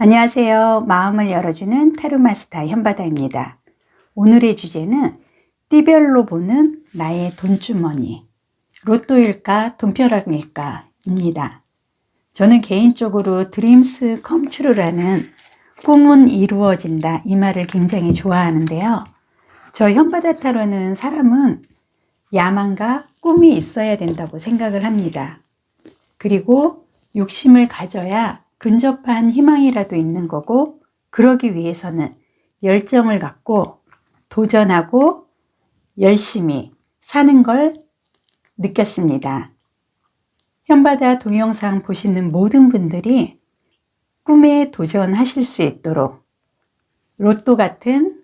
안녕하세요. 마음을 열어주는 타로마스터 현바다입니다. 오늘의 주제는 띠별로 보는 나의 돈주머니, 로또일까 돈벼락일까 입니다. 저는 개인적으로 드림스 컴트루라는 꿈은 이루어진다 이 말을 굉장히 좋아하는데요. 저 현바다 타로는 사람은 야망과 꿈이 있어야 된다고 생각을 합니다. 그리고 욕심을 가져야 근접한 희망이라도 있는 거고, 그러기 위해서는 열정을 갖고 도전하고 열심히 사는 걸 느꼈습니다. 현바다 동영상 보시는 모든 분들이 꿈에 도전하실 수 있도록, 로또 같은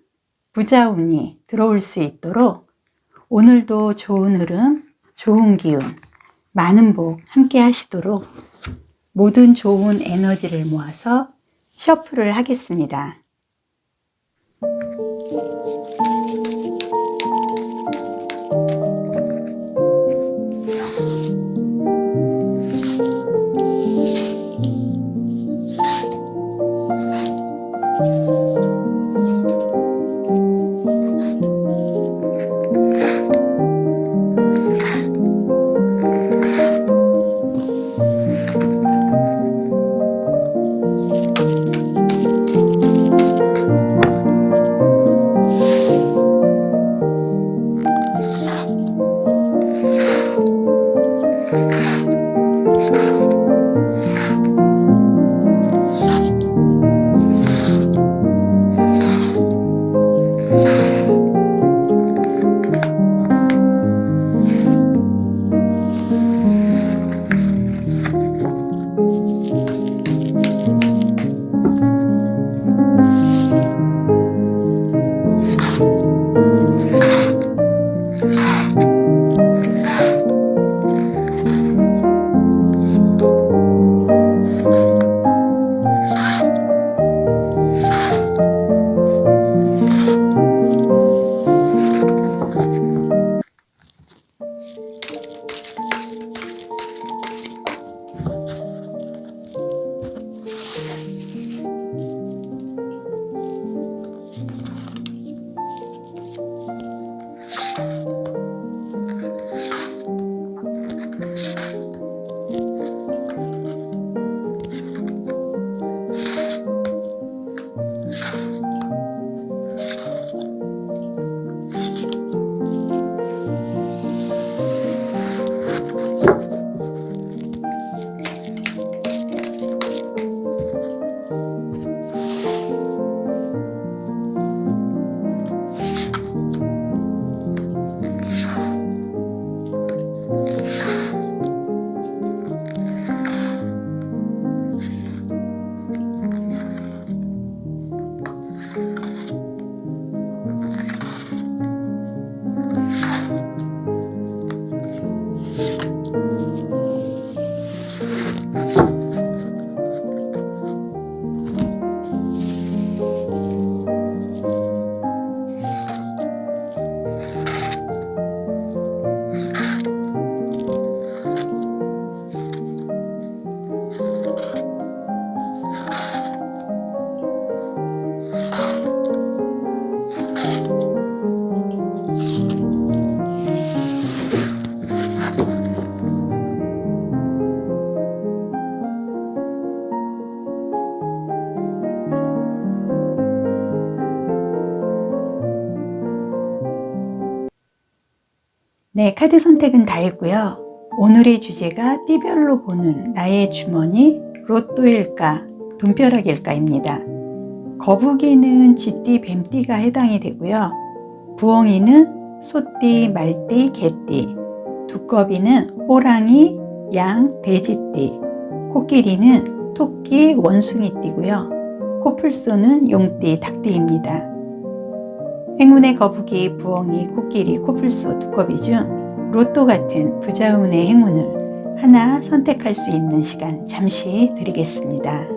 부자운이 들어올 수 있도록 오늘도 좋은 흐름, 좋은 기운, 많은 복 함께 하시도록 모든 좋은 에너지를 모아서 셔플을 하겠습니다. 네, 카드 선택은 다 했고요. 오늘의 주제가 띠별로 보는 나의 주머니, 로또일까 돈벼락일까입니다. 거북이는 쥐띠, 뱀띠가 해당이 되고요. 부엉이는 소띠, 말띠, 개띠, 두꺼비는 호랑이, 양, 돼지띠, 코끼리는 토끼, 원숭이띠고요. 코뿔소는 용띠, 닭띠입니다. 행운의 거북이, 부엉이, 코끼리, 코뿔소, 두꺼비 중 로또 같은 부자운의 행운을 하나 선택할 수 있는 시간 잠시 드리겠습니다.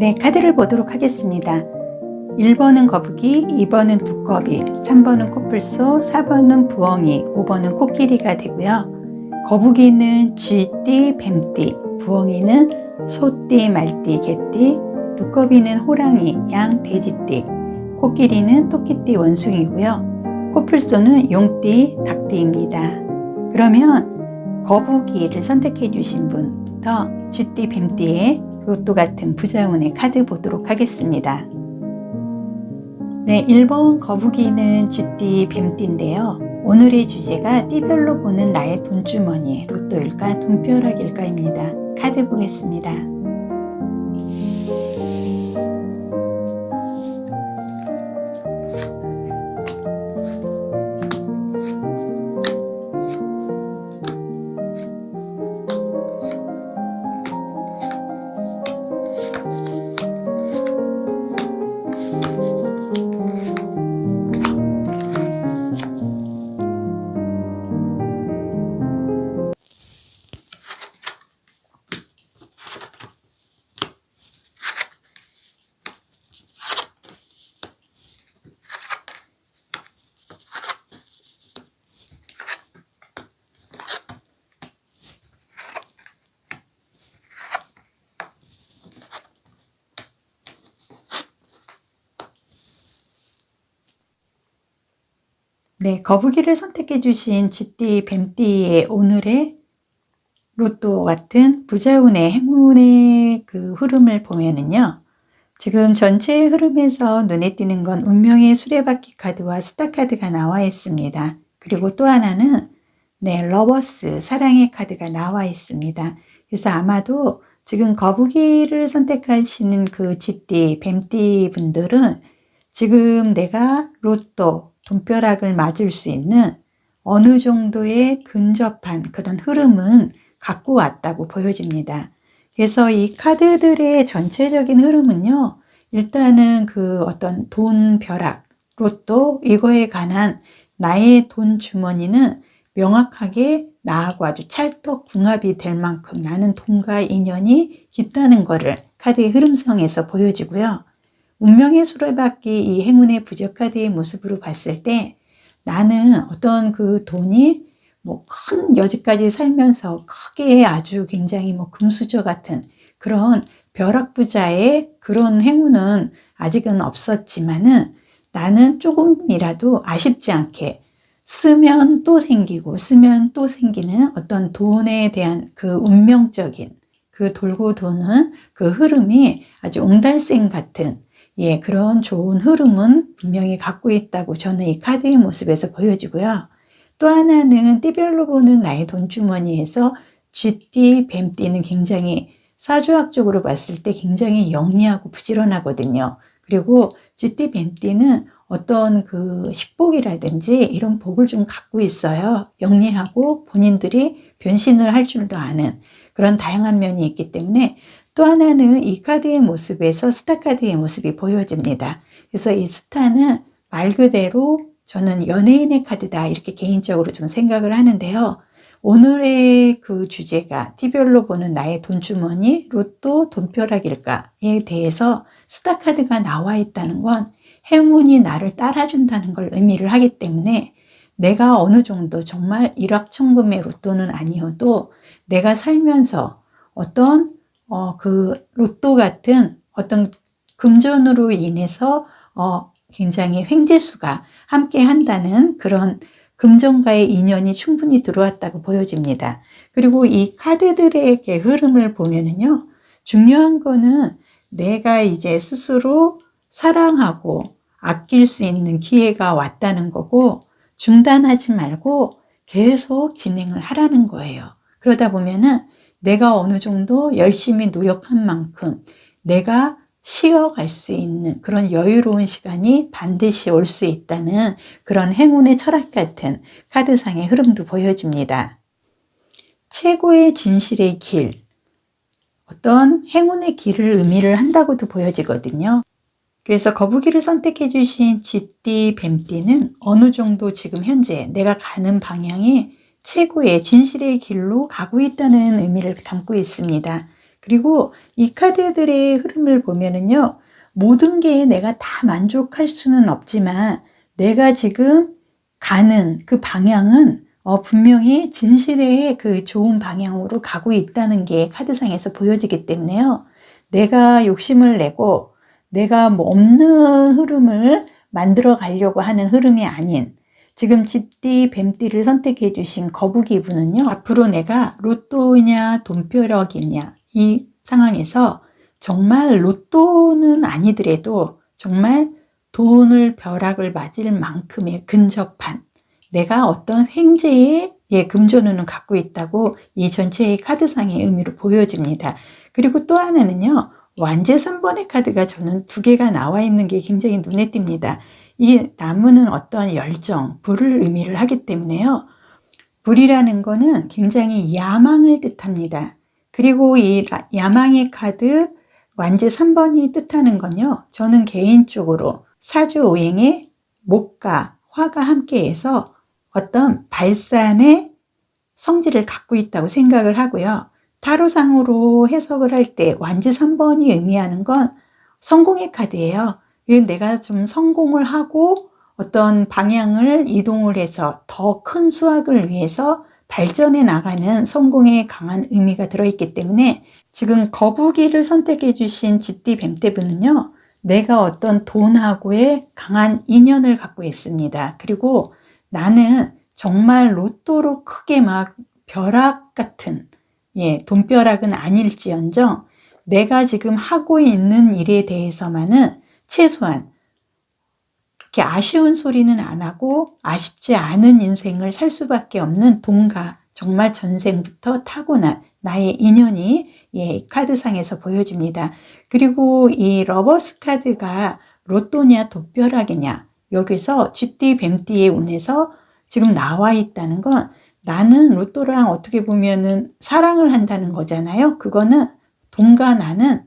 네, 카드를 보도록 하겠습니다. 1번은 거북이, 2번은 두꺼비, 3번은 코뿔소, 4번은 부엉이, 5번은 코끼리가 되고요. 거북이는 쥐띠, 뱀띠, 부엉이는 소띠, 말띠, 개띠, 두꺼비는 호랑이, 양, 돼지띠, 코끼리는 토끼띠, 원숭이고요. 코뿔소는 용띠, 닭띠입니다. 그러면 거북이를 선택해 주신 분부터 쥐띠, 뱀띠의 로또 같은 부자운의 카드 보도록 하겠습니다. 네, 1번 거북이는 쥐띠, 뱀띠인데요. 오늘의 주제가 띠별로 보는 나의 돈주머니, 로또일까, 돈벼락일까입니다. 카드 보겠습니다. 네, 거북이를 선택해 주신 쥐띠, 뱀띠의 오늘의 로또 같은 부자운의 행운의 그 흐름을 보면은요. 지금 전체의 흐름에서 눈에 띄는 건 운명의 수레바퀴 카드와 스타 카드가 나와 있습니다. 그리고 또 하나는 네, 러버스, 사랑의 카드가 나와 있습니다. 그래서 아마도 지금 거북이를 선택하시는 그 쥐띠, 뱀띠 분들은 지금 내가 로또, 돈벼락을 맞을 수 있는 어느 정도의 근접한 그런 흐름은 갖고 왔다고 보여집니다. 그래서 이 카드들의 전체적인 흐름은요, 일단은 그 어떤 돈벼락, 로또, 이거에 관한 나의 돈 주머니는 명확하게 나하고 아주 찰떡궁합이 될 만큼 나는 돈과 인연이 깊다는 것을 카드의 흐름상에서 보여지고요. 운명의 수레바퀴 이 행운의 부적카드의 모습으로 봤을 때 나는 어떤 그 돈이 뭐 큰 여지까지 살면서 크게 아주 굉장히 뭐 금수저 같은 그런 벼락부자의 그런 행운은 아직은 없었지만은 나는 조금이라도 아쉽지 않게 쓰면 또 생기고 쓰면 또 생기는 어떤 돈에 대한 그 운명적인 그 돌고 도는 그 흐름이 아주 옹달샘 같은 예, 그런 좋은 흐름은 분명히 갖고 있다고 저는 이 카드의 모습에서 보여지고요. 또 하나는 띠별로 보는 나의 돈주머니에서 쥐띠, 뱀띠는 굉장히 사주학적으로 봤을 때 굉장히 영리하고 부지런하거든요. 그리고 쥐띠, 뱀띠는 어떤 그 식복이라든지 이런 복을 좀 갖고 있어요. 영리하고 본인들이 변신을 할 줄도 아는 그런 다양한 면이 있기 때문에 또 하나는 이 카드의 모습에서 스타 카드의 모습이 보여집니다. 그래서 이 스타는 말 그대로 저는 연예인의 카드다 이렇게 개인적으로 좀 생각을 하는데요. 오늘의 그 주제가 띠별로 보는 나의 돈주머니, 로또, 돈벼락일까에 대해서 스타 카드가 나와 있다는 건 행운이 나를 따라준다는 걸 의미를 하기 때문에 내가 어느 정도 정말 일확천금의 로또는 아니어도 내가 살면서 어떤 그 로또 같은 어떤 금전으로 인해서 굉장히 횡재수가 함께 한다는 그런 금전과의 인연이 충분히 들어왔다고 보여집니다. 그리고 이 카드들의 흐름을 보면은요, 중요한 거는 내가 이제 스스로 사랑하고 아낄 수 있는 기회가 왔다는 거고 중단하지 말고 계속 진행을 하라는 거예요. 그러다 보면은 내가 어느 정도 열심히 노력한 만큼 내가 쉬어갈 수 있는 그런 여유로운 시간이 반드시 올 수 있다는 그런 행운의 철학 같은 카드상의 흐름도 보여집니다. 최고의 진실의 길, 어떤 행운의 길을 의미를 한다고도 보여지거든요. 그래서 거북이를 선택해 주신 쥐띠, 뱀띠는 어느 정도 지금 현재 내가 가는 방향이 최고의 진실의 길로 가고 있다는 의미를 담고 있습니다. 그리고 이 카드들의 흐름을 보면은요, 모든 게 내가 다 만족할 수는 없지만 내가 지금 가는 그 방향은 분명히 진실의 그 좋은 방향으로 가고 있다는 게 카드상에서 보여지기 때문에요. 내가 욕심을 내고 내가 뭐 없는 흐름을 만들어 가려고 하는 흐름이 아닌, 지금 쥐띠, 뱀띠를 선택해 주신 거북이 분은요, 앞으로 내가 로또냐 돈벼락이냐 이 상황에서 정말 로또는 아니더라도 정말 돈을 벼락을 맞을 만큼의 근접한 내가 어떤 횡재의 금전운을 갖고 있다고 이 전체의 카드상의 의미로 보여집니다. 그리고 또 하나는요, 완제 3번의 카드가 저는 2개가 나와 있는 게 굉장히 눈에 띕니다. 이 나무는 어떤 열정, 불을 의미를 하기 때문에요. 불이라는 거는 굉장히 야망을 뜻합니다. 그리고 이 야망의 카드 완제 3번이 뜻하는 건요, 저는 개인적으로 사주오행에 목과 화가 함께해서 어떤 발산의 성질을 갖고 있다고 생각을 하고요. 타로상으로 해석을 할 때 완제 3번이 의미하는 건 성공의 카드예요. 내가 좀 성공을 하고 어떤 방향을 이동을 해서 더 큰 수확을 위해서 발전해 나가는 성공에 강한 의미가 들어있기 때문에 지금 거북이를 선택해 주신 쥐띠 뱀떼분은요, 내가 어떤 돈하고의 강한 인연을 갖고 있습니다. 그리고 나는 정말 로또로 크게 막 벼락 같은, 돈벼락은 아닐지언정 내가 지금 하고 있는 일에 대해서만은 최소한 그렇게 아쉬운 소리는 안 하고 아쉽지 않은 인생을 살 수밖에 없는 돈과 정말 전생부터 타고난 나의 인연이 카드상에서 보여집니다. 그리고 이 러버스 카드가 로또냐 돈벼락이냐, 여기서 쥐띠 뱀띠의 운에서 지금 나와 있다는 건 나는 로또랑 어떻게 보면은 사랑을 한다는 거잖아요. 그거는 돈과 나는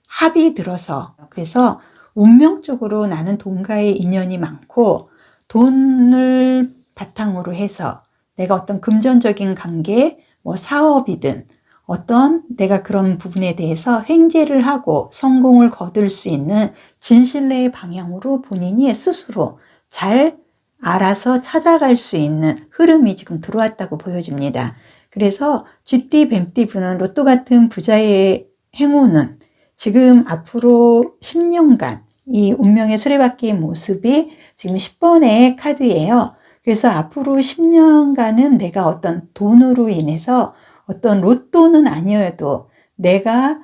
합이 들어서, 그래서 운명적으로 나는 돈과의 인연이 많고 돈을 바탕으로 해서 내가 어떤 금전적인 관계, 뭐 사업이든 어떤 내가 그런 부분에 대해서 횡재를 하고 성공을 거둘 수 있는 진실의 방향으로 본인이 스스로 잘 알아서 찾아갈 수 있는 흐름이 지금 들어왔다고 보여집니다. 그래서 쥐띠 뱀띠 분은 로또 같은 부자의 행운은 지금 앞으로 10년간 이 운명의 수레바퀴의 모습이 지금 10번의 카드예요. 그래서 앞으로 10년간은 내가 어떤 돈으로 인해서 어떤 로또는 아니어도 내가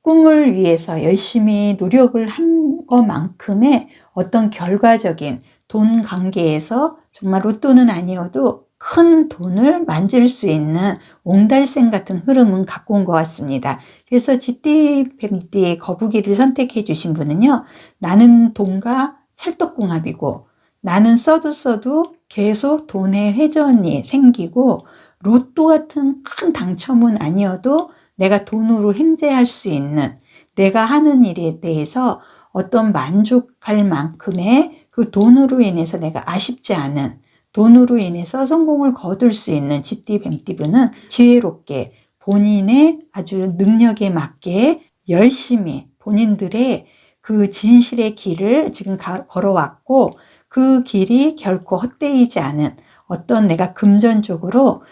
꿈을 위해서 열심히 노력을 한 것만큼의 어떤 결과적인 돈 관계에서 정말 로또는 아니어도 큰 돈을 만질 수 있는 옹달샘 같은 흐름은 갖고 온 것 같습니다. 그래서 쥐띠, 뱀띠, 거북이를 선택해 주신 분은요, 나는 돈과 찰떡궁합이고 나는 써도 계속 돈의 회전이 생기고 로또 같은 큰 당첨은 아니어도 내가 돈으로 횡재할 수 있는, 내가 하는 일에 대해서 어떤 만족할 만큼의 그 돈으로 인해서 내가 아쉽지 않은, 돈으로 인해서 성공을 거둘 수 있는 쥐띠 뱀띠분은 지혜롭게 본인의 아주 능력에 맞게 열심히 본인들의 그 진실의 길을 지금 걸어왔고 그 길이 결코 헛되이지 않은 어떤 내가 금전적으로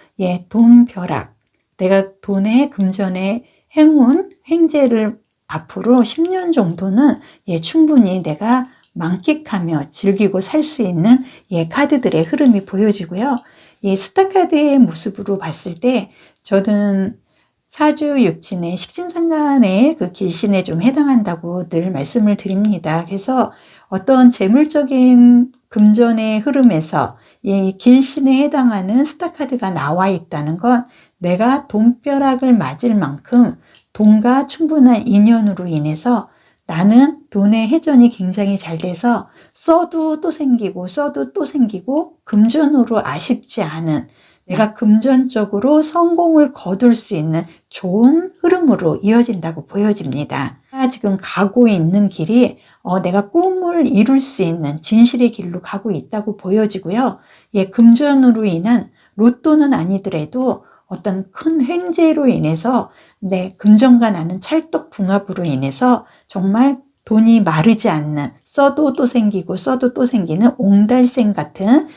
돈벼락, 내가 돈의 금전의 행운, 횡재를 앞으로 10년 정도는 충분히 내가 만끽하며 즐기고 살 수 있는 카드들의 흐름이 보여지고요. 이 스타카드의 모습으로 봤을 때 저는 사주 육친의 식신상간의 그 길신에 좀 해당한다고 늘 말씀을 드립니다. 그래서 어떤 재물적인 금전의 흐름에서 이 길신에 해당하는 스타카드가 나와 있다는 건 내가 돈벼락을 맞을 만큼 돈과 충분한 인연으로 인해서 나는 돈의 회전이 굉장히 잘 돼서 써도 또 생기고 써도 또 생기고 금전으로 아쉽지 않은, 내가 금전적으로 성공을 거둘 수 있는 좋은 흐름으로 이어진다고 보여집니다. 지금 가고 있는 길이 내가 꿈을 이룰 수 있는 진실의 길로 가고 있다고 보여지고요. 금전으로 인한 로또는 아니더라도 어떤 큰 횡재로 인해서 금전과 나는 찰떡궁합으로 인해서 정말 돈이 마르지 않는, 써도 또 생기고 써도 또 생기는 옹달샘 같은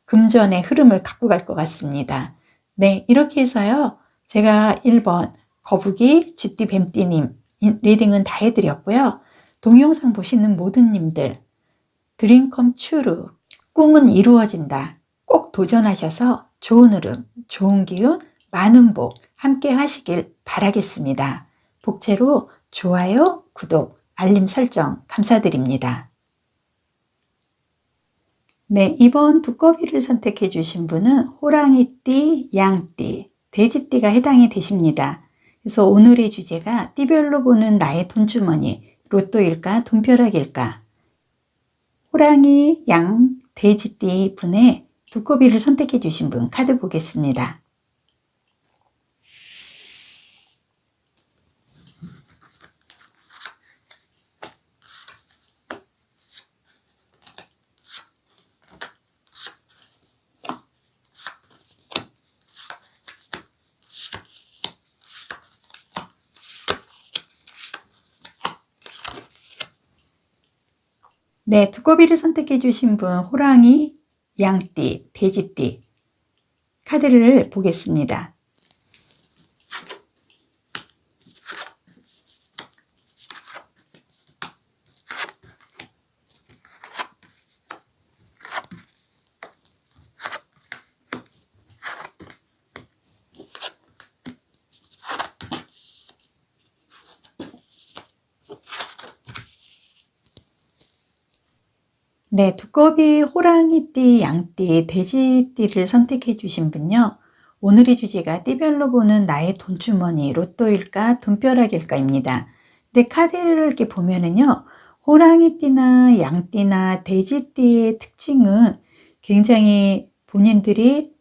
금전의 흐름을 갖고 갈 것 같습니다. 이렇게 해서요, 제가 1번 거북이, 쥐띠, 뱀띠님 리딩은 다 해드렸고요. 동영상 보시는 모든 님들, 드림 컴 트루, 꿈은 이루어진다. 꼭 도전하셔서 좋은 흐름, 좋은 기운, 많은 복 함께 하시길 바라겠습니다. 복채로 좋아요, 구독, 알림 설정 감사드립니다. 이번 두꺼비를 선택해 주신 분은 호랑이띠, 양띠, 돼지띠가 해당이 되십니다. 그래서 오늘의 주제가 띠별로 보는 나의 돈주머니, 로또일까 돈벼락일까? 호랑이, 양, 돼지띠 분의 두꺼비를 선택해 주신 분 카드 보겠습니다. 두꺼비를 선택해 주신 분 호랑이, 양띠, 돼지띠 카드를 보겠습니다. 두꺼비, 호랑이띠, 양띠, 돼지띠를 선택해 주신 분요. 오늘의 주제가 띠별로 보는 나의 돈주머니, 로또일까 돈벼락일까입니다. 카드를 이렇게 보면은요. 호랑이띠나 양띠나 돼지띠의 특징은 굉장히 본인들이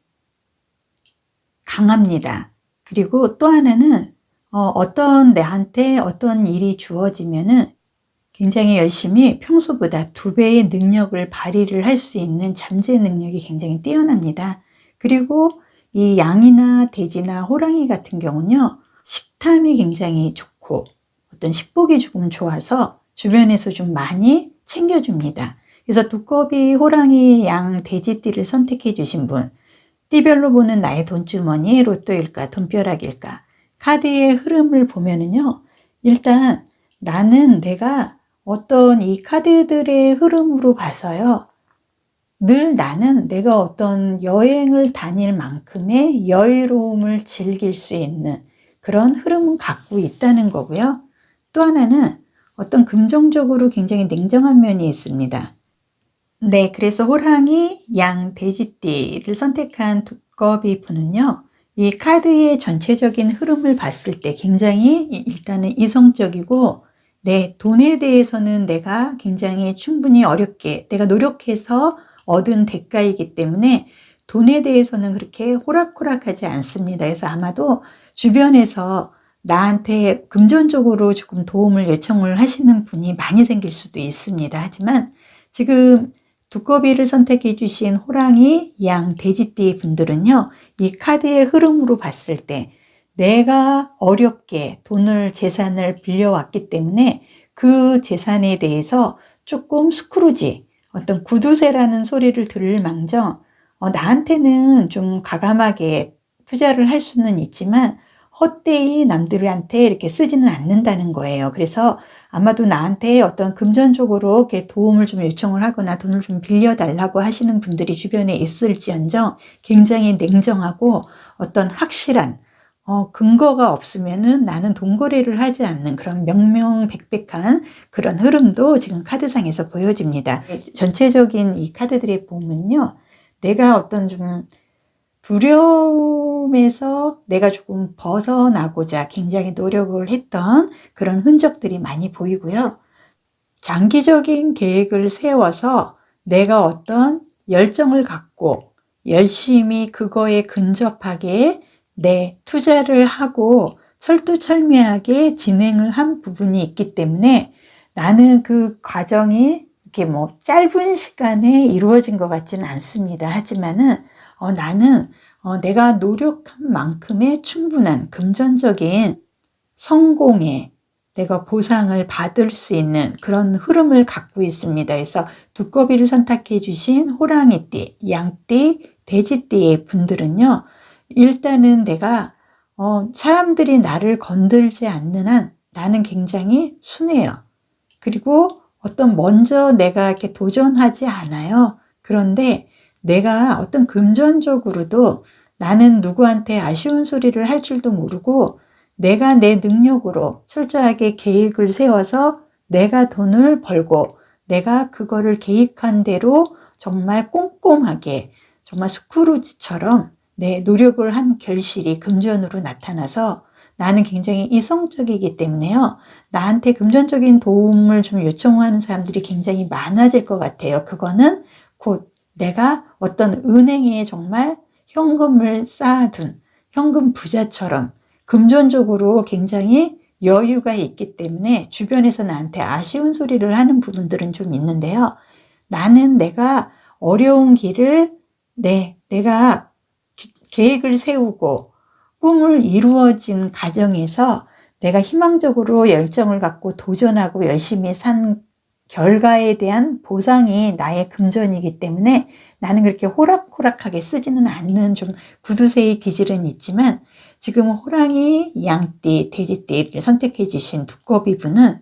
강합니다. 그리고 또 하나는 어떤 내한테 어떤 일이 주어지면은 굉장히 열심히 평소보다 2배의 능력을 발휘를 할 수 있는 잠재 능력이 굉장히 뛰어납니다. 그리고 이 양이나 돼지나 호랑이 같은 경우는요. 식탐이 굉장히 좋고 어떤 식복이 조금 좋아서 주변에서 좀 많이 챙겨줍니다. 그래서 두꺼비, 호랑이, 양, 돼지띠를 선택해 주신 분, 띠별로 보는 나의 돈주머니, 로또일까 돈벼락일까? 카드의 흐름을 보면은요. 일단 나는 내가 어떤 이 카드들의 흐름으로 봐서요. 늘 나는 내가 어떤 여행을 다닐 만큼의 여유로움을 즐길 수 있는 그런 흐름을 갖고 있다는 거고요. 또 하나는 어떤 긍정적으로 굉장히 냉정한 면이 있습니다. 그래서 호랑이, 양, 돼지띠를 선택한 두꺼비 분은요. 이 카드의 전체적인 흐름을 봤을 때 굉장히 일단은 이성적이고 돈에 대해서는 내가 굉장히 충분히 어렵게 내가 노력해서 얻은 대가이기 때문에 돈에 대해서는 그렇게 호락호락하지 않습니다. 그래서 아마도 주변에서 나한테 금전적으로 조금 도움을 요청을 하시는 분이 많이 생길 수도 있습니다. 하지만 지금 두꺼비를 선택해 주신 호랑이, 양, 돼지띠 분들은요. 이 카드의 흐름으로 봤을 때 내가 어렵게 돈을, 재산을 빌려왔기 때문에 그 재산에 대해서 조금 스크루지, 어떤 구두쇠라는 소리를 들을 망정 나한테는 좀 가감하게 투자를 할 수는 있지만 헛되이 남들한테 이렇게 쓰지는 않는다는 거예요. 그래서 아마도 나한테 어떤 금전적으로 이렇게 도움을 좀 요청을 하거나 돈을 좀 빌려달라고 하시는 분들이 주변에 있을지언정 굉장히 냉정하고 어떤 확실한 근거가 없으면은 나는 돈 거래를 하지 않는 그런 명명백백한 그런 흐름도 지금 카드상에서 보여집니다. 전체적인 이 카드들의 보면요. 내가 어떤 좀 두려움에서 내가 조금 벗어나고자 굉장히 노력을 했던 그런 흔적들이 많이 보이고요. 장기적인 계획을 세워서 내가 어떤 열정을 갖고 열심히 그거에 근접하게 투자를 하고 철두철미하게 진행을 한 부분이 있기 때문에 나는 그 과정이 이렇게 짧은 시간에 이루어진 것 같지는 않습니다. 하지만은 나는 내가 노력한 만큼의 충분한 금전적인 성공에 내가 보상을 받을 수 있는 그런 흐름을 갖고 있습니다. 그래서 두꺼비를 선택해 주신 호랑이띠, 양띠, 돼지띠의 분들은요. 일단은 내가 사람들이 나를 건들지 않는 한 나는 굉장히 순해요. 그리고 먼저 내가 이렇게 도전하지 않아요. 그런데 내가 금전적으로도 나는 누구한테 아쉬운 소리를 할 줄도 모르고 내가 내 능력으로 철저하게 계획을 세워서 내가 돈을 벌고 내가 그거를 계획한 대로 정말 꼼꼼하게 정말 스크루지처럼 내 노력을 한 결실이 금전으로 나타나서 나는 굉장히 이성적이기 때문에요. 나한테 금전적인 도움을 좀 요청하는 사람들이 굉장히 많아질 것 같아요. 그거는 곧 내가 은행에 정말 현금을 쌓아둔 현금 부자처럼 금전적으로 굉장히 여유가 있기 때문에 주변에서 나한테 아쉬운 소리를 하는 부분들은 좀 있는데요. 나는 내가 어려운 길을 내가 계획을 세우고 꿈을 이루어진 과정에서 내가 희망적으로 열정을 갖고 도전하고 열심히 산 결과에 대한 보상이 나의 금전이기 때문에 나는 그렇게 호락호락하게 쓰지는 않는 좀 구두쇠의 기질은 있지만 지금 호랑이, 양띠, 돼지띠를 선택해 주신 두꺼비분은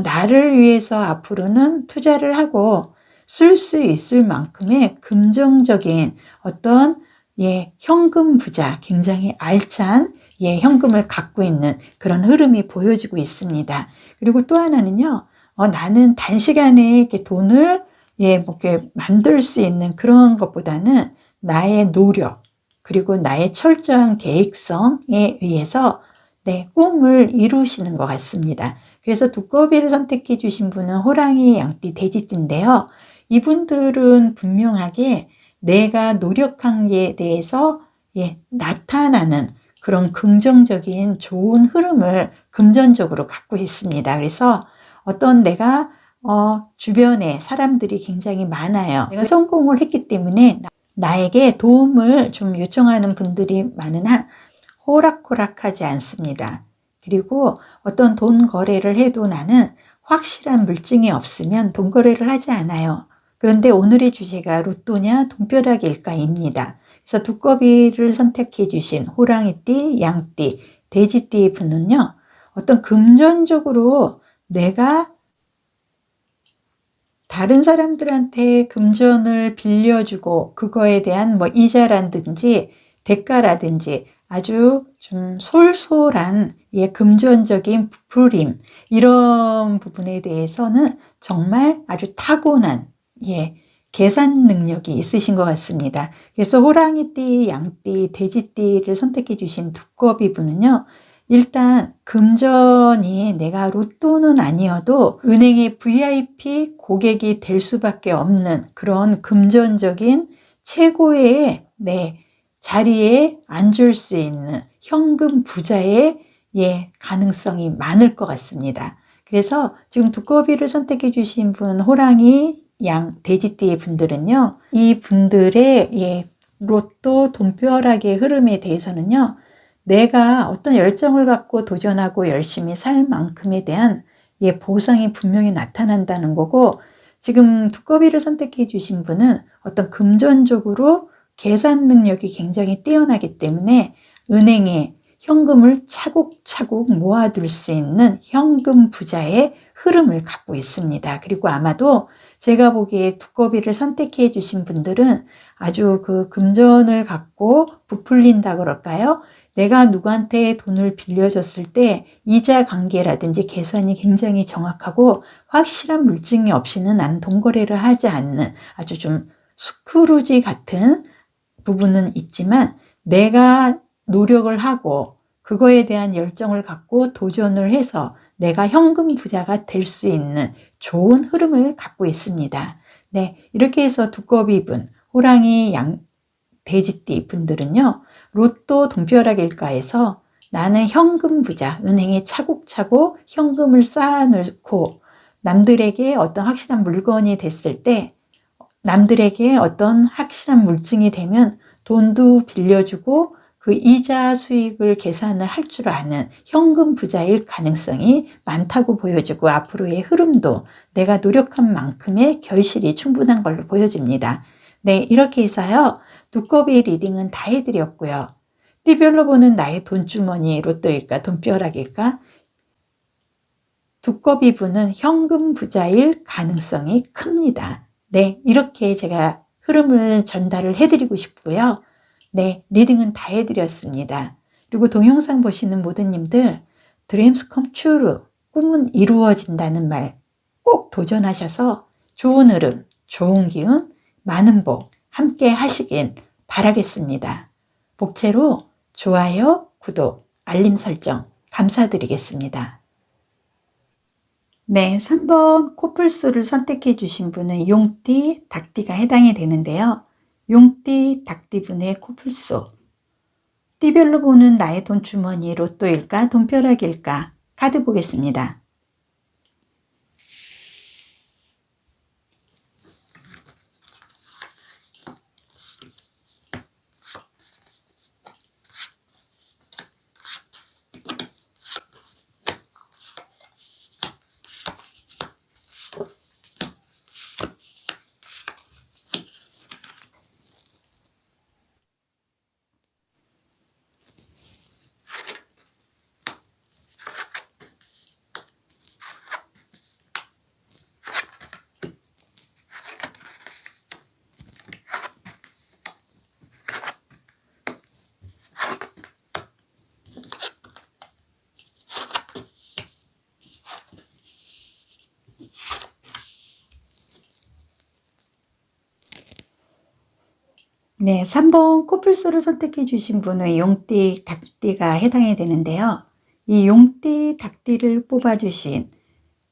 나를 위해서 앞으로는 투자를 하고 쓸 수 있을 만큼의 긍정적인 현금 부자, 굉장히 알찬 현금을 갖고 있는 그런 흐름이 보여지고 있습니다. 그리고 또 하나는요, 나는 단시간에 이렇게 돈을 이렇게 만들 수 있는 그런 것보다는 나의 노력, 그리고 나의 철저한 계획성에 의해서 내 꿈을 이루시는 것 같습니다. 그래서 두꺼비를 선택해 주신 분은 호랑이, 양띠, 돼지띠인데요. 이분들은 분명하게 내가 노력한 게 대해서 나타나는 그런 긍정적인 좋은 흐름을 금전적으로 갖고 있습니다. 그래서 내가 주변에 사람들이 굉장히 많아요. 내가 성공을 했기 때문에 나에게 도움을 좀 요청하는 분들이 많은 한 호락호락하지 않습니다. 그리고 돈 거래를 해도 나는 확실한 물증이 없으면 돈 거래를 하지 않아요. 그런데 오늘의 주제가 로또냐 돈벼락일까입니다. 그래서 두꺼비를 선택해 주신 호랑이띠, 양띠, 돼지띠의 분은요. 금전적으로 내가 다른 사람들한테 금전을 빌려주고 그거에 대한 이자라든지 대가라든지 아주 좀 솔솔한 금전적인 부풀림 이런 부분에 대해서는 정말 아주 타고난 계산 능력이 있으신 것 같습니다. 그래서 호랑이띠, 양띠, 돼지띠를 선택해 주신 두꺼비 분은요. 일단 금전이 내가 로또는 아니어도 은행의 VIP 고객이 될 수밖에 없는 그런 금전적인 최고의 자리에 앉을 수 있는 현금 부자의 가능성이 많을 것 같습니다. 그래서 지금 두꺼비를 선택해 주신 분 호랑이, 양, 돼지띠의 분들은요. 이 분들의 로또 돈벼락의 흐름에 대해서는요. 내가 열정을 갖고 도전하고 열심히 살 만큼에 대한 보상이 분명히 나타난다는 거고 지금 두꺼비를 선택해 주신 분은 금전적으로 계산 능력이 굉장히 뛰어나기 때문에 은행에 현금을 차곡차곡 모아둘 수 있는 현금 부자의 흐름을 갖고 있습니다. 그리고 아마도 제가 보기에 두꺼비를 선택해 주신 분들은 아주 그 금전을 갖고 부풀린다 그럴까요? 내가 누구한테 돈을 빌려줬을 때 이자 관계라든지 계산이 굉장히 정확하고 확실한 물증이 없이는 나는 돈 거래를 하지 않는 아주 좀 스크루지 같은 부분은 있지만 내가 노력을 하고 그거에 대한 열정을 갖고 도전을 해서 내가 현금 부자가 될 수 있는 좋은 흐름을 갖고 있습니다. 이렇게 해서 두꺼비분, 호랑이, 양, 돼지띠 분들은요. 로또 돈벼락일까에서 나는 현금 부자, 은행에 차곡차곡 현금을 쌓아놓고 남들에게 확실한 물건이 됐을 때 남들에게 확실한 물증이 되면 돈도 빌려주고 그 이자 수익을 계산을 할 줄 아는 현금 부자일 가능성이 많다고 보여지고 앞으로의 흐름도 내가 노력한 만큼의 결실이 충분한 걸로 보여집니다. 네, 이렇게 해서요. 두꺼비 리딩은 다 해드렸고요. 띠별로 보는 나의 돈주머니 로또일까 돈벼락일까? 두꺼비 분은 현금 부자일 가능성이 큽니다. 네, 이렇게 제가 흐름을 전달을 해드리고 싶고요. 네, 리딩은 다 해드렸습니다. 그리고 동영상 보시는 모든 님들 Dreams come true, 꿈은 이루어진다는 말 꼭 도전하셔서 좋은 흐름, 좋은 기운, 많은 복 함께 하시길 바라겠습니다. 복채로 좋아요, 구독, 알림 설정 감사드리겠습니다. 네, 3번 코뿔소를 선택해 주신 분은 용띠, 닭띠가 해당이 되는데요. 용띠, 닭띠 분의 코뿔소. 띠별로 보는 나의 돈주머니 로또일까 돈벼락일까? 카드 보겠습니다. 네, 3번 코뿔소를 선택해 주신 분은 용띠, 닭띠가 해당이 되는데요. 이 용띠, 닭띠를 뽑아주신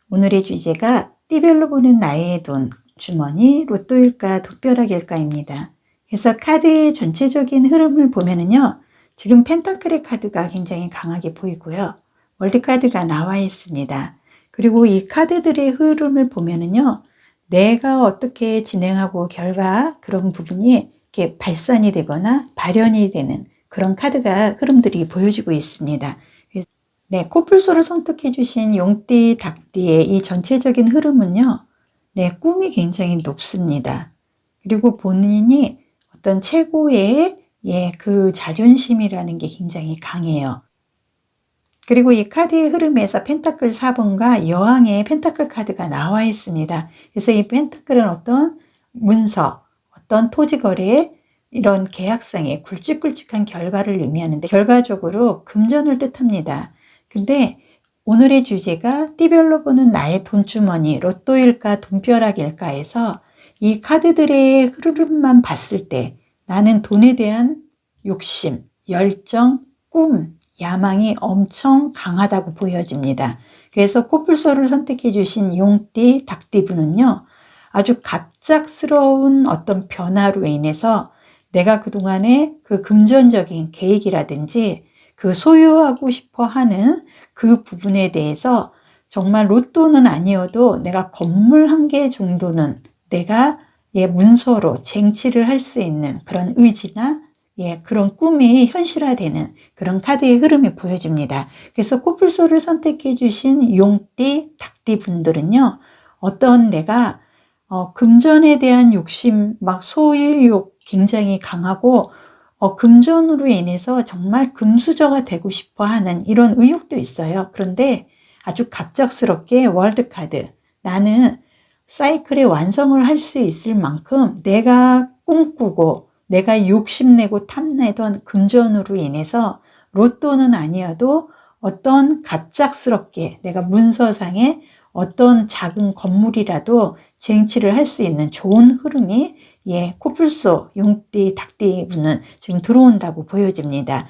오늘의 주제가 띠별로 보는 나의 돈 주머니 로또일까 돈벼락일까입니다. 그래서 카드의 전체적인 흐름을 보면은요. 지금 펜타클의 카드가 굉장히 강하게 보이고요. 월드카드가 나와 있습니다. 그리고 이 카드들의 흐름을 보면은요. 내가 어떻게 진행하고 결과 그런 부분이 이렇게 발산이 되거나 발현이 되는 그런 카드가 흐름들이 보여지고 있습니다. 네, 코뿔소를 선택해 주신 용띠, 닭띠의 이 전체적인 흐름은요. 네, 꿈이 굉장히 높습니다. 그리고 본인이 어떤 최고의 그 자존심이라는 게 굉장히 강해요. 그리고 이 카드의 흐름에서 펜타클 4번과 여왕의 펜타클 카드가 나와 있습니다. 그래서 이 펜타클은 어떤 문서, 어떤 토지 거래의 이런 계약상의 굵직굵직한 결과를 의미하는데 결과적으로 금전을 뜻합니다. 근데 오늘의 주제가 띠별로 보는 나의 돈주머니 로또일까 돈벼락일까 해서 이 카드들의 흐름만 봤을 때 나는 돈에 대한 욕심, 열정, 꿈, 야망이 엄청 강하다고 보여집니다. 그래서 코뿔소를 선택해 주신 용띠, 닭띠 분은요. 아주 갑작스러운 어떤 변화로 인해서 내가 그동안에 그 금전적인 계획이라든지 그 소유하고 싶어 하는 그 부분에 대해서 정말 로또는 아니어도 내가 건물 한 개 정도는 내가 문서로 쟁취를 할 수 있는 그런 의지나 그런 꿈이 현실화되는 그런 카드의 흐름이 보여집니다. 그래서 코뿔소를 선택해 주신 용띠, 닭띠 분들은요. 어떤 내가 금전에 대한 욕심, 막 소유욕 굉장히 강하고 금전으로 인해서 정말 금수저가 되고 싶어 하는 이런 의욕도 있어요. 그런데 아주 갑작스럽게 월드카드, 나는 사이클의 완성을 할 수 있을 만큼 내가 꿈꾸고 내가 욕심내고 탐내던 금전으로 인해서 로또는 아니어도 어떤 갑작스럽게 내가 문서상에 어떤 작은 건물이라도 쟁취를 할 수 있는 좋은 흐름이 코뿔소, 용띠, 닭띠 분은 지금 들어온다고 보여집니다.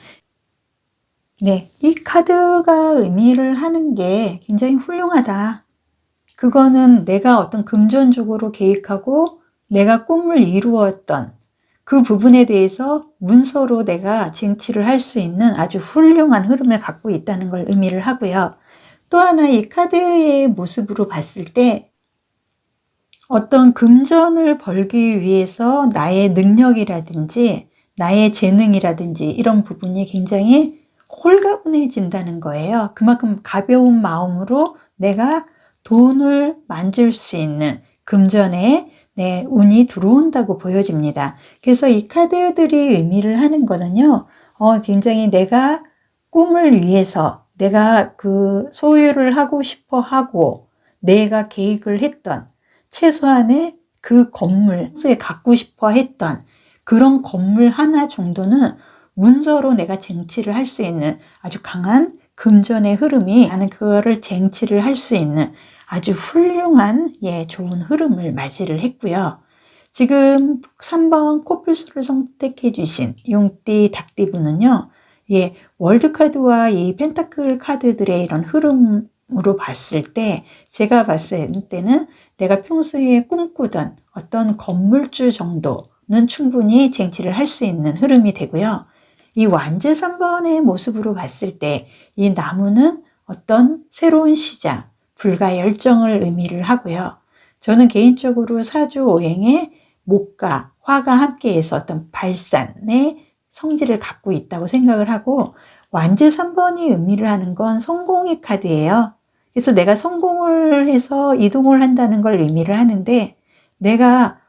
네, 이 카드가 의미를 하는 게 굉장히 훌륭하다. 그거는 내가 어떤 금전적으로 계획하고 내가 꿈을 이루었던 그 부분에 대해서 문서로 내가 쟁취를 할 수 있는 아주 훌륭한 흐름을 갖고 있다는 걸 의미를 하고요. 또 하나 이 카드의 모습으로 봤을 때 어떤 금전을 벌기 위해서 나의 능력이라든지 나의 재능이라든지 이런 부분이 굉장히 홀가분해진다는 거예요. 그만큼 가벼운 마음으로 내가 돈을 만질 수 있는 금전에 내 운이 들어온다고 보여집니다. 그래서 이 카드들이 의미를 하는 거는요, 굉장히 내가 꿈을 위해서 내가 그 소유를 하고 싶어 하고 내가 계획을 했던 최소한의 그 건물, 평소에 갖고 싶어 했던 그런 건물 하나 정도는 문서로 내가 쟁취를 할 수 있는 아주 강한 금전의 흐름이 나는 그거를 쟁취를 할 수 있는 아주 훌륭한 좋은 흐름을 맞이를 했고요. 지금 3번 코뿔소를 선택해 주신 용띠 닭띠분은요. 월드카드와 이 펜타클 카드들의 이런 흐름으로 봤을 때 제가 봤을 때는 내가 평소에 꿈꾸던 어떤 건물주 정도는 충분히 쟁취를 할 수 있는 흐름이 되고요. 이 완제 3번의 모습으로 봤을 때 이 나무는 어떤 새로운 시작, 불과 열정을 의미를 하고요. 저는 개인적으로 사주오행에 목과 화가 함께해서 어떤 발산의 성질을 갖고 있다고 생각을 하고 완제 3번이 의미를 하는 건 성공의 카드예요. 그래서 내가 성공을 해서 이동을 한다는 걸 의미를 하는데 내가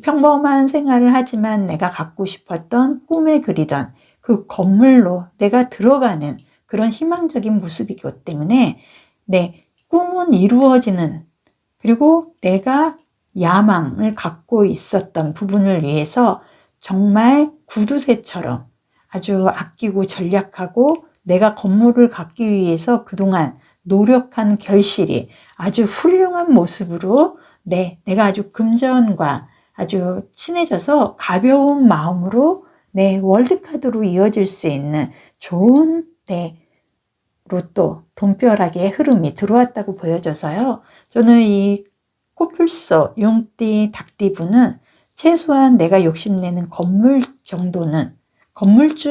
평범한 생활을 하지만 내가 갖고 싶었던 꿈에 그리던 그 건물로 내가 들어가는 그런 희망적인 모습이기 때문에 내 꿈은 이루어지는 그리고 내가 야망을 갖고 있었던 부분을 위해서 정말 구두쇠처럼 아주 아끼고 전략하고 내가 건물을 갖기 위해서 그동안 노력한 결실이 아주 훌륭한 모습으로 내가 아주 금전과 아주 친해져서 가벼운 마음으로 월드카드로 이어질 수 있는 좋은 로또, 돈벼락의 흐름이 들어왔다고 보여져서요. 저는 이 코뿔소, 용띠, 닭띠분은 최소한 내가 욕심내는 건물주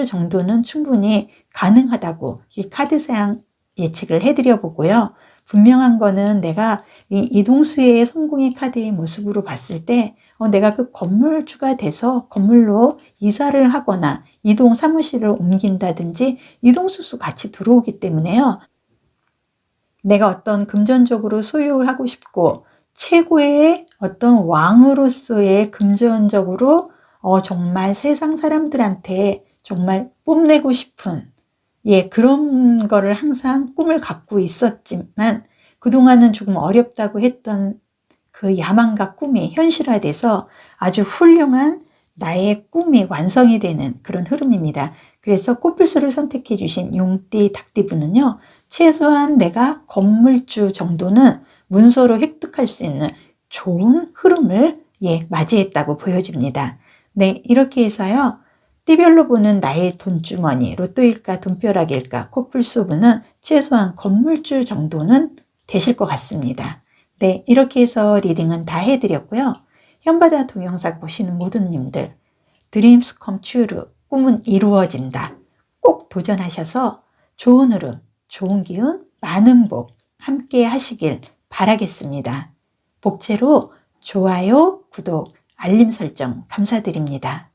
정도는 충분히 가능하다고 이 카드상 예측을 해드려 보고요. 분명한 거는 내가 이 이동수의 성공의 카드의 모습으로 봤을 때 내가 그 건물주가 돼서 건물로 이사를 하거나 이동 사무실을 옮긴다든지 이동수수 같이 들어오기 때문에요. 내가 어떤 금전적으로 소유를 하고 싶고 최고의 어떤 왕으로서의 금전적으로 정말 세상 사람들한테 정말 뽐내고 싶은 그런 거를 항상 꿈을 갖고 있었지만 그동안은 조금 어렵다고 했던 그 야망과 꿈이 현실화돼서 아주 훌륭한 나의 꿈이 완성이 되는 그런 흐름입니다. 그래서 코뿔소를 선택해 주신 용띠 닭띠분은요. 최소한 내가 건물주 정도는 문서로 획득할 수 있는 좋은 흐름을 맞이했다고 보여집니다. 이렇게 해서요. 띠별로 보는 나의 돈주머니, 로또일까 돈벼락일까 코뿔소분은 최소한 건물주 정도는 되실 것 같습니다. 이렇게 해서 리딩은 다 해드렸고요. 현바다 동영상 보시는 모든 님들 Dreams come true, 꿈은 이루어진다. 꼭 도전하셔서 좋은 흐름, 좋은 기운, 많은 복 함께 하시길 바라겠습니다. 복채로 좋아요, 구독, 알림 설정 감사드립니다.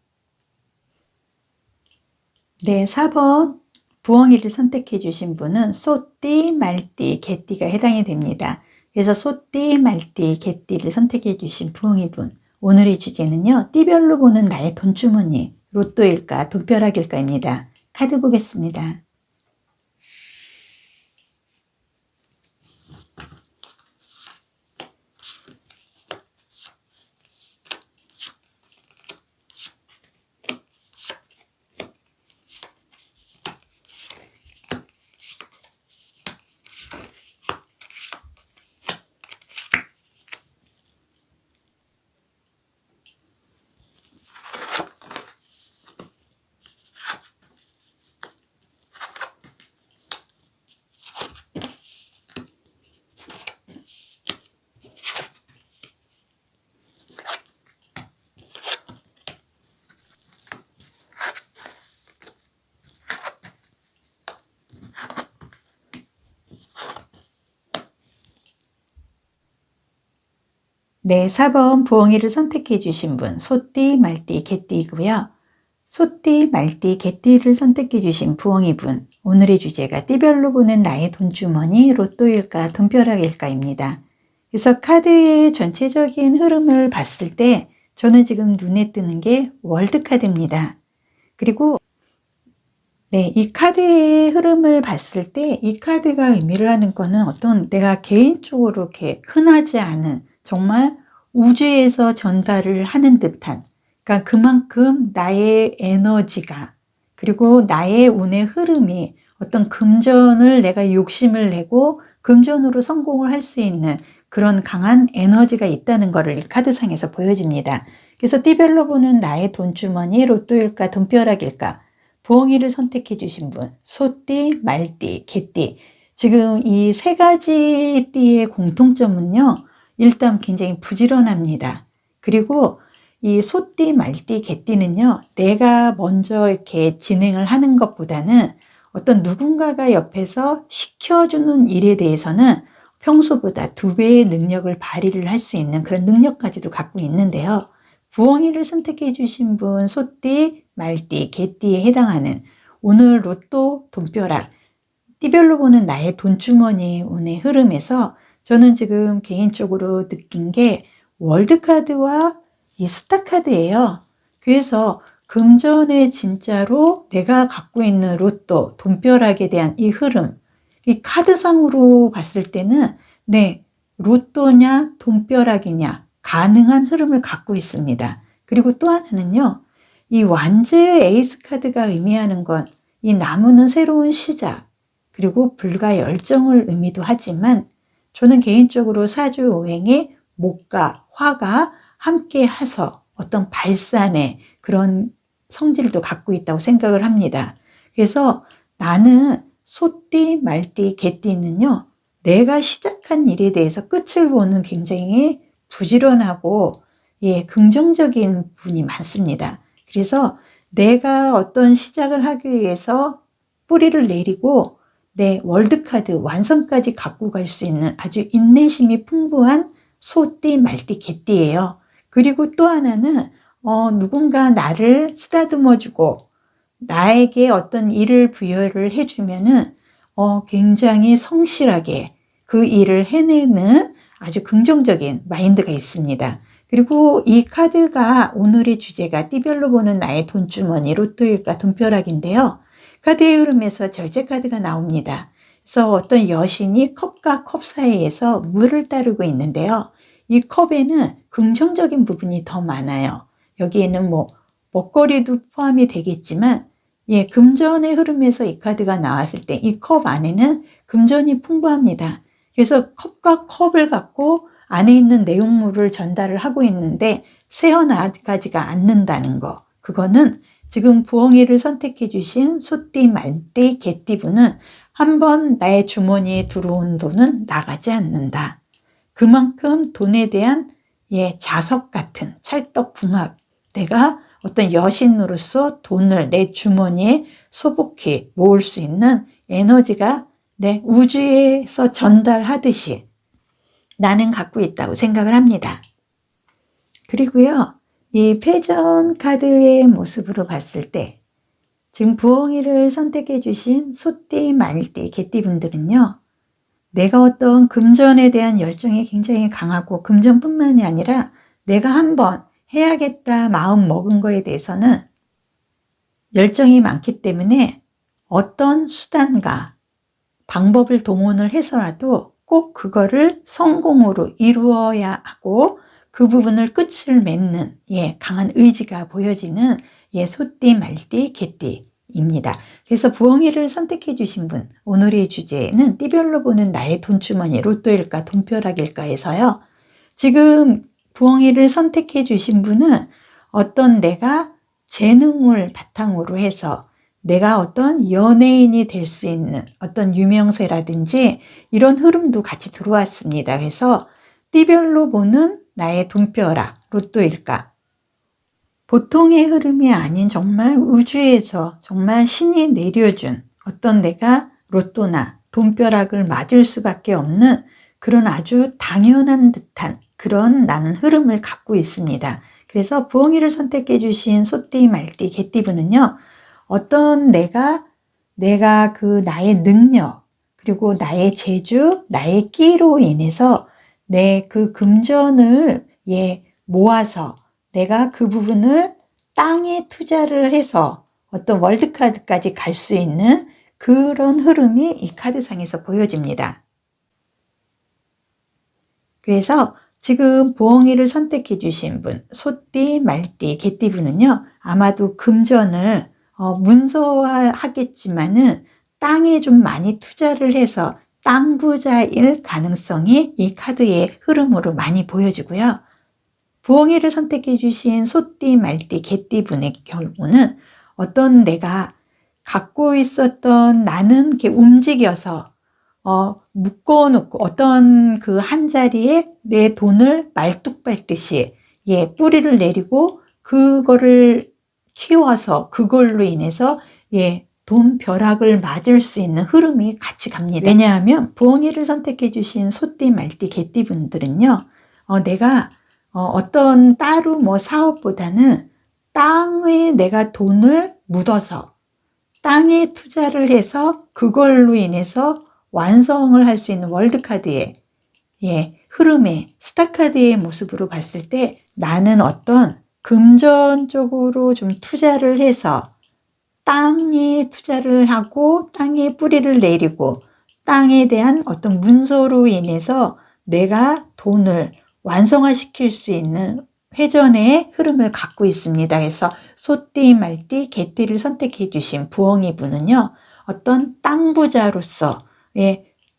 4번 부엉이를 선택해 주신 분은 소띠, 말띠, 개띠가 해당이 됩니다. 그래서 소띠, 말띠, 개띠를 선택해 주신 부엉이분 오늘의 주제는요. 띠별로 보는 나의 돈주머니, 로또일까 돈벼락일까입니다. 카드 보겠습니다. 네, 4번 부엉이를 선택해 주신 분 소띠, 말띠, 개띠이고요. 소띠, 말띠, 개띠를 선택해 주신 부엉이분, 오늘의 주제가 띠별로 보는 나의 돈주머니, 로또일까 돈벼락일까입니다. 그래서 카드의 전체적인 흐름을 봤을 때 저는 지금 눈에 뜨는 게 월드카드입니다. 그리고 이 카드의 흐름을 봤을 때 이 카드가 의미를 하는 거는 어떤 내가 개인적으로 이렇게 흔하지 않은 정말 우주에서 전달을 하는 듯한, 그러니까 그만큼 나의 에너지가, 그리고 나의 운의 흐름이 어떤 금전을 내가 욕심을 내고 금전으로 성공을 할 수 있는 그런 강한 에너지가 있다는 것을 이 카드상에서 보여집니다. 그래서 띠별로 보는 나의 돈주머니, 로또일까 돈벼락일까, 부엉이를 선택해 주신 분, 소띠, 말띠, 개띠. 지금 이 세 가지 띠의 공통점은요, 일단 굉장히 부지런합니다. 그리고 이 소띠, 말띠, 개띠는요, 내가 먼저 이렇게 진행을 하는 것보다는 어떤 누군가가 옆에서 시켜주는 일에 대해서는 평소보다 2배의 능력을 발휘를 할 수 있는 그런 능력까지도 갖고 있는데요. 부엉이를 선택해 주신 분, 소띠, 말띠, 개띠에 해당하는 오늘 로또, 돈벼락, 띠별로 보는 나의 돈주머니 운의 흐름에서 저는 지금 개인적으로 느낀 게 월드카드와 이 스타카드예요. 그래서 금전에 진짜로 내가 갖고 있는 로또, 돈벼락에 대한 이 흐름, 이 카드상으로 봤을 때는 로또냐 돈벼락이냐 가능한 흐름을 갖고 있습니다. 그리고 또 하나는요, 이 완즈의 에이스 카드가 의미하는 건 이 나무는 새로운 시작, 그리고 불과 열정을 의미도 하지만 저는 개인적으로 사주오행의 목과 화가 함께 해서 어떤 발산의 그런 성질도 갖고 있다고 생각을 합니다. 그래서 나는 소띠, 말띠, 개띠는요, 내가 시작한 일에 대해서 끝을 보는 굉장히 부지런하고 긍정적인 분이 많습니다. 그래서 내가 어떤 시작을 하기 위해서 뿌리를 내리고 내 월드카드 완성까지 갖고 갈 수 있는 아주 인내심이 풍부한 소띠, 말띠, 개띠예요. 그리고 또 하나는 누군가 나를 쓰다듬어주고 나에게 어떤 일을 부여를 해주면은 굉장히 성실하게 그 일을 해내는 아주 긍정적인 마인드가 있습니다. 그리고 이 카드가 오늘의 주제가 띠별로 보는 나의 돈주머니, 로또일까 돈벼락인데요. 카드의 흐름에서 절제카드가 나옵니다. 그래서 어떤 여신이 컵과 컵 사이에서 물을 따르고 있는데요. 이 컵에는 긍정적인 부분이 더 많아요. 여기에는 먹거리도 포함이 되겠지만 금전의 흐름에서 이 카드가 나왔을 때 이 컵 안에는 금전이 풍부합니다. 그래서 컵과 컵을 갖고 안에 있는 내용물을 전달을 하고 있는데 새어나가지가 않는다는 거. 그거는 지금 부엉이를 선택해 주신 소띠, 말띠, 개띠분은 한번 나의 주머니에 들어온 돈은 나가지 않는다. 그만큼 돈에 대한 자석 같은 찰떡궁합. 내가 어떤 여신으로서 돈을 내 주머니에 소복히 모을 수 있는 에너지가 내 우주에서 전달하듯이 나는 갖고 있다고 생각을 합니다. 그리고요, 이 패전 카드의 모습으로 봤을 때 지금 부엉이를 선택해 주신 소띠, 말띠, 개띠분들은요, 내가 어떤 금전에 대한 열정이 굉장히 강하고 금전뿐만이 아니라 내가 한번 해야겠다 마음 먹은 거에 대해서는 열정이 많기 때문에 어떤 수단과 방법을 동원을 해서라도 꼭 그거를 성공으로 이루어야 하고 그 부분을 끝을 맺는 강한 의지가 보여지는 소띠, 말띠, 개띠입니다. 그래서 부엉이를 선택해 주신 분, 오늘의 주제는 띠별로 보는 나의 돈주머니, 로또일까 돈벼락일까에서요. 지금 부엉이를 선택해 주신 분은 어떤 내가 재능을 바탕으로 해서 내가 어떤 연예인이 될 수 있는 어떤 유명세라든지 이런 흐름도 같이 들어왔습니다. 그래서 띠별로 보는 나의 돈벼락, 로또일까. 보통의 흐름이 아닌 정말 우주에서 정말 신이 내려준 어떤 내가 로또나 돈벼락을 맞을 수밖에 없는 그런 아주 당연한 듯한 그런 나는 흐름을 갖고 있습니다. 그래서 부엉이를 선택해 주신 소띠, 말띠, 개띠분은요. 어떤 내가 그 나의 능력, 그리고 나의 재주, 나의 끼로 인해서 내 그 금전을 모아서 내가 그 부분을 땅에 투자를 해서 어떤 월드카드까지 갈 수 있는 그런 흐름이 이 카드상에서 보여집니다. 그래서 지금 부엉이를 선택해 주신 분, 소띠, 말띠, 개띠분은요. 아마도 금전을 문서화하겠지만은 땅에 좀 많이 투자를 해서 땅 부자일 가능성이 이 카드의 흐름으로 많이 보여지고요. 부엉이를 선택해 주신 소띠, 말띠, 개띠분의 경우는 어떤 내가 갖고 있었던 나는 이렇게 움직여서 묶어놓고 어떤 그 한 자리에 내 돈을 말뚝 밟듯이 뿌리를 내리고 그거를 키워서 그걸로 인해서 돈 벼락을 맞을 수 있는 흐름이 같이 갑니다. 왜냐하면 부엉이를 선택해 주신 소띠, 말띠, 개띠 분들은요. 내가 어떤 따로 뭐 사업보다는 땅에 내가 돈을 묻어서 땅에 투자를 해서 그걸로 인해서 완성을 할 수 있는 월드카드의 흐름의 스타카드의 모습으로 봤을 때 나는 어떤 금전적으로 좀 투자를 해서 땅에 투자를 하고 땅에 뿌리를 내리고 땅에 대한 어떤 문서로 인해서 내가 돈을 완성화시킬 수 있는 회전의 흐름을 갖고 있습니다. 그래서 소띠, 말띠, 개띠를 선택해 주신 부엉이 분은요. 어떤 땅 부자로서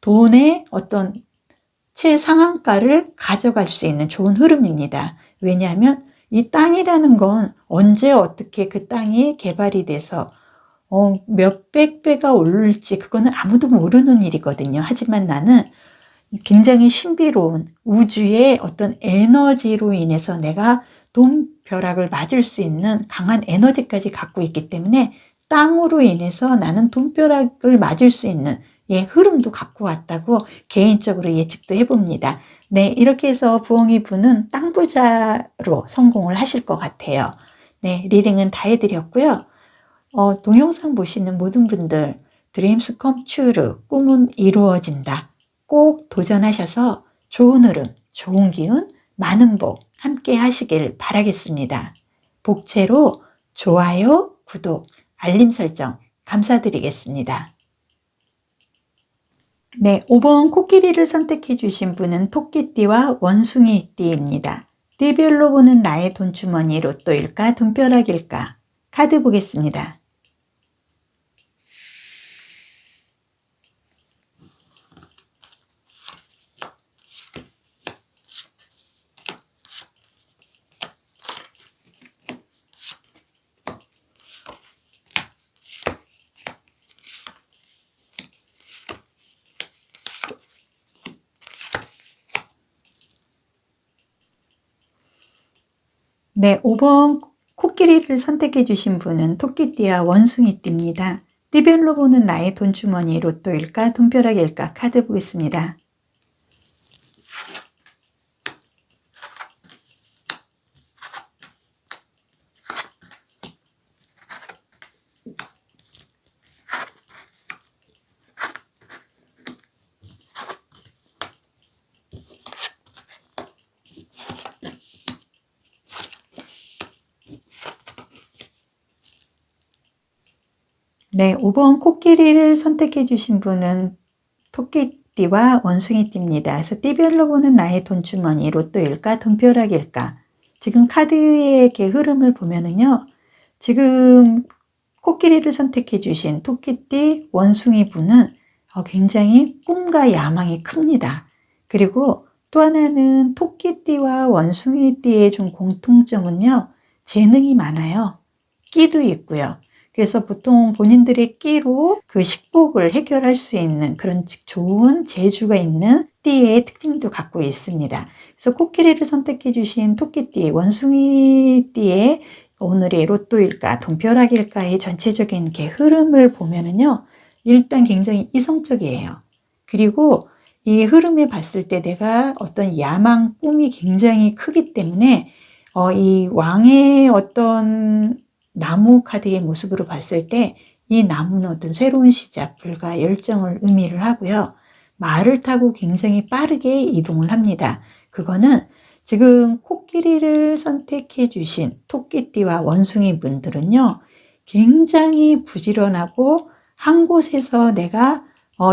돈의 어떤 최상한가를 가져갈 수 있는 좋은 흐름입니다. 왜냐하면 이 땅이라는 건 언제 어떻게 그 땅이 개발이 돼서 몇백 배가 오를지 그거는 아무도 모르는 일이거든요. 하지만 나는 굉장히 신비로운 우주의 어떤 에너지로 인해서 내가 돈 벼락을 맞을 수 있는 강한 에너지까지 갖고 있기 때문에 땅으로 인해서 나는 돈 벼락을 맞을 수 있는 흐름도 갖고 왔다고 개인적으로 예측도 해봅니다. 네, 이렇게 해서 부엉이 분은 땅 부자로 성공을 하실 것 같아요. 네, 리딩은 다 해드렸고요. 동영상 보시는 모든 분들 Dreams come true, 꿈은 이루어진다. 꼭 도전하셔서 좋은 흐름, 좋은 기운, 많은 복 함께 하시길 바라겠습니다. 복채로 좋아요, 구독, 알림 설정 감사드리겠습니다. 네, 5번 코끼리를 선택해 주신 분은 토끼띠와 원숭이띠입니다. 띠별로 보는 나의 돈주머니 로또일까 돈벼락일까? 카드 보겠습니다. 네, 5번 코끼리를 선택해 주신 분은 토끼띠와 원숭이띠입니다. 띠별로 보는 나의 돈주머니 로또일까 돈벼락일까? 카드 보겠습니다. 네, 5번 코끼리를 선택해 주신 분은 토끼띠와 원숭이띠입니다. 그래서 띠별로 보는 나의 돈주머니 로또일까 돈벼락일까? 지금 카드의 이렇게 흐름을 보면은요. 지금 코끼리를 선택해 주신 토끼띠 원숭이 분은 굉장히 꿈과 야망이 큽니다. 그리고 또 하나는 토끼띠와 원숭이띠의 좀 공통점은요. 재능이 많아요. 끼도 있고요. 그래서 보통 본인들의 끼로 그 식복을 해결할 수 있는 그런 좋은 재주가 있는 띠의 특징도 갖고 있습니다. 그래서 코끼리를 선택해 주신 토끼띠, 원숭이띠의 오늘의 로또일까 돈벼락일까의 전체적인 이렇게 흐름을 보면은요. 일단 굉장히 이성적이에요. 그리고 이 흐름에 봤을 때 내가 어떤 야망, 꿈이 굉장히 크기 때문에 이 왕의 어떤 나무 카드의 모습으로 봤을 때 이 나무는 어떤 새로운 시작, 불과 열정을 의미를 하고요. 말을 타고 굉장히 빠르게 이동을 합니다. 그거는 지금 코끼리를 선택해 주신 토끼띠와 원숭이 분들은요, 굉장히 부지런하고 한 곳에서 내가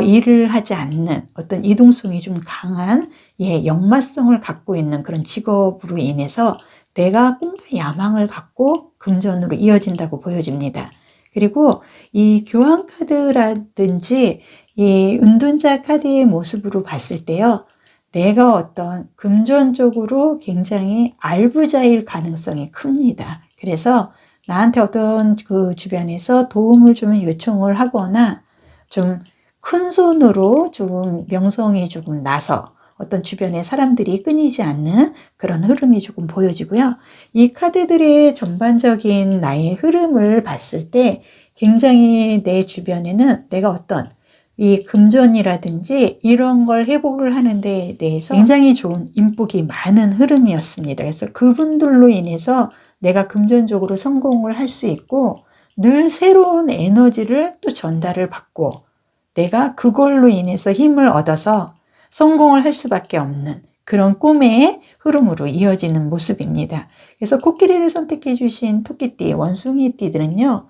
일을 하지 않는 어떤 이동성이 좀 강한 역마성을 갖고 있는 그런 직업으로 인해서 내가 꿈과 야망을 갖고 금전으로 이어진다고 보여집니다. 그리고 이 교환 카드라든지 이 은둔자 카드의 모습으로 봤을 때요, 내가 어떤 금전적으로 굉장히 알부자일 가능성이 큽니다. 그래서 나한테 어떤 그 주변에서 도움을 좀 요청을 하거나 좀 큰 손으로 조금 명성이 조금 나서 어떤 주변의 사람들이 끊이지 않는 그런 흐름이 조금 보여지고요. 이 카드들의 전반적인 나의 흐름을 봤을 때 굉장히 내 주변에는 내가 어떤 이 금전이라든지 이런 걸 회복을 하는 데 대해서 굉장히 좋은 인복이 많은 흐름이었습니다. 그래서 그분들로 인해서 내가 금전적으로 성공을 할 수 있고 늘 새로운 에너지를 또 전달을 받고 내가 그걸로 인해서 힘을 얻어서 성공을 할 수밖에 없는 그런 꿈의 흐름으로 이어지는 모습입니다. 그래서 코끼리를 선택해 주신 토끼띠, 원숭이띠들은요,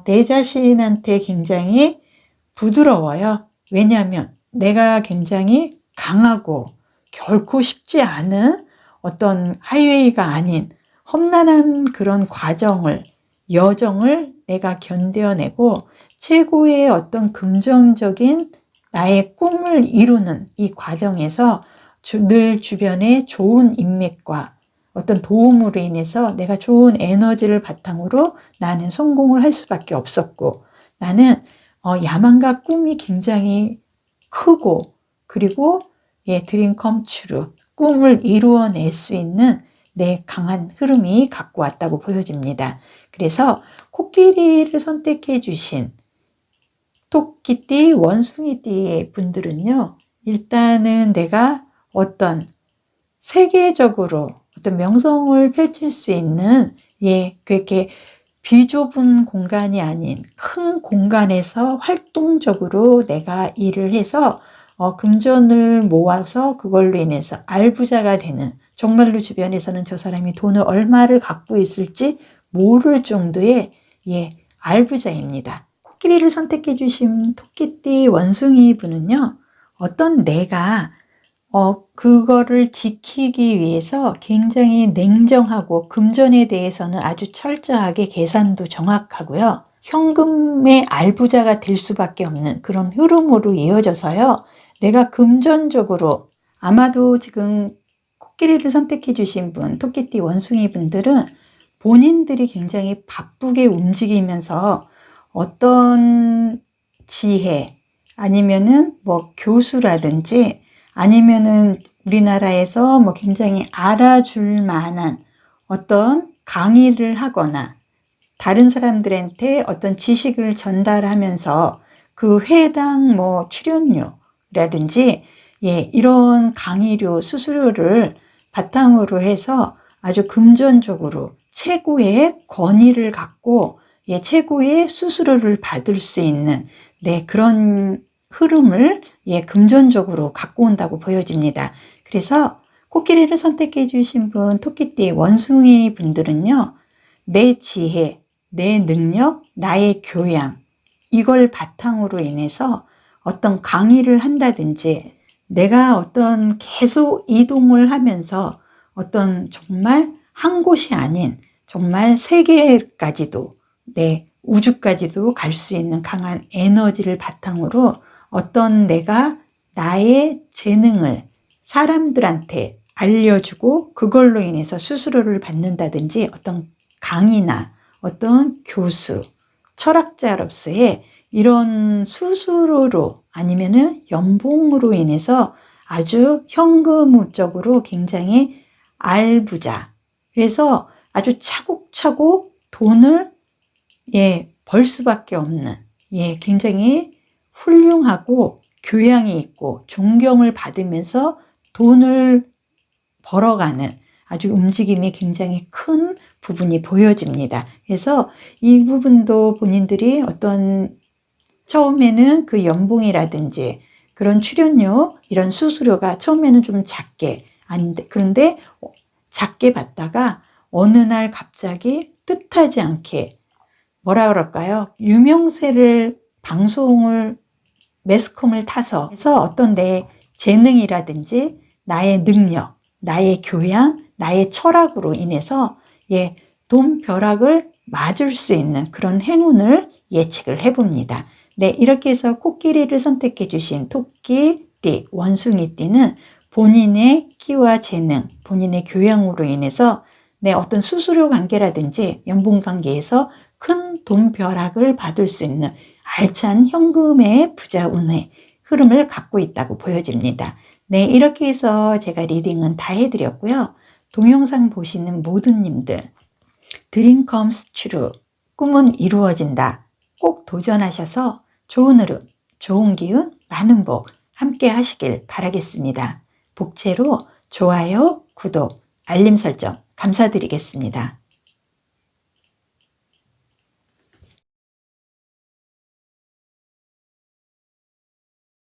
내 자신한테 굉장히 부드러워요. 왜냐하면 내가 굉장히 강하고 결코 쉽지 않은 어떤 하이웨이가 아닌 험난한 그런 여정을 내가 견뎌내고 최고의 어떤 긍정적인 나의 꿈을 이루는 이 과정에서 늘 주변에 좋은 인맥과 어떤 도움으로 인해서 내가 좋은 에너지를 바탕으로 나는 성공을 할 수밖에 없었고, 나는 야망과 꿈이 굉장히 크고, 그리고 드림 컴 트루, 꿈을 이루어낼 수 있는 내 강한 흐름이 갖고 왔다고 보여집니다. 그래서 코끼리를 선택해 주신 토끼띠, 원숭이띠의 분들은요, 일단은 내가 어떤 세계적으로 어떤 명성을 펼칠 수 있는 그렇게 비좁은 공간이 아닌 큰 공간에서 활동적으로 내가 일을 해서 금전을 모아서 그걸로 인해서 알부자가 되는, 정말로 주변에서는 저 사람이 돈을 얼마를 갖고 있을지 모를 정도의 알부자입니다. 코끼리를 선택해 주신 토끼띠 원숭이 분은요, 어떤 내가 그거를 지키기 위해서 굉장히 냉정하고 금전에 대해서는 아주 철저하게 계산도 정확하고요. 현금의 알부자가 될 수밖에 없는 그런 흐름으로 이어져서요. 내가 금전적으로 아마도 지금 코끼리를 선택해 주신 분, 토끼띠 원숭이 분들은 본인들이 굉장히 바쁘게 움직이면서 어떤 지혜 아니면은 뭐 교수라든지 아니면은 우리나라에서 뭐 굉장히 알아줄 만한 어떤 강의를 하거나 다른 사람들한테 어떤 지식을 전달하면서 그 회당 뭐 출연료라든지 이런 강의료 수수료를 바탕으로 해서 아주 금전적으로 최고의 권위를 갖고 최고의 수수료를 받을 수 있는 그런 흐름을 금전적으로 갖고 온다고 보여집니다. 그래서 코끼리를 선택해 주신 분, 토끼띠 원숭이 분들은요, 내 지혜, 내 능력, 나의 교양, 이걸 바탕으로 인해서 어떤 강의를 한다든지 내가 어떤 계속 이동을 하면서 어떤 정말 한 곳이 아닌 정말 세계까지도 우주까지도 갈 수 있는 강한 에너지를 바탕으로 어떤 내가 나의 재능을 사람들한테 알려주고 그걸로 인해서 수수료를 받는다든지 어떤 강의나 어떤 교수, 철학자로서의 이런 수수료로 아니면은 연봉으로 인해서 아주 현금적으로 굉장히 알부자, 그래서 아주 차곡차곡 돈을 벌 수밖에 없는 굉장히 훌륭하고 교양이 있고 존경을 받으면서 돈을 벌어가는 아주 움직임이 굉장히 큰 부분이 보여집니다. 그래서 이 부분도 본인들이 어떤 처음에는 그 연봉이라든지 그런 출연료, 이런 수수료가 처음에는 좀 작게, 그런데 작게 받다가 어느 날 갑자기 뜻하지 않게 뭐라 그럴까요? 유명세를, 방송을, 매스컴을 타서 해서 어떤 내 재능이라든지 나의 능력, 나의 교양, 나의 철학으로 인해서 돈 벼락을 맞을 수 있는 그런 행운을 예측을 해봅니다. 네, 이렇게 해서 코끼리를 선택해 주신 토끼띠, 원숭이띠는 본인의 끼와 재능, 본인의 교양으로 인해서 어떤 수수료 관계라든지 연봉 관계에서 큰 돈 벼락을 받을 수 있는 알찬 현금의 부자 운의 흐름을 갖고 있다고 보여집니다. 네, 이렇게 해서 제가 리딩은 다 해드렸고요. 동영상 보시는 모든 님들, Dream comes true. 꿈은 이루어진다. 꼭 도전하셔서 좋은 흐름, 좋은 기운, 많은 복 함께 하시길 바라겠습니다. 복채로 좋아요, 구독, 알림 설정 감사드리겠습니다.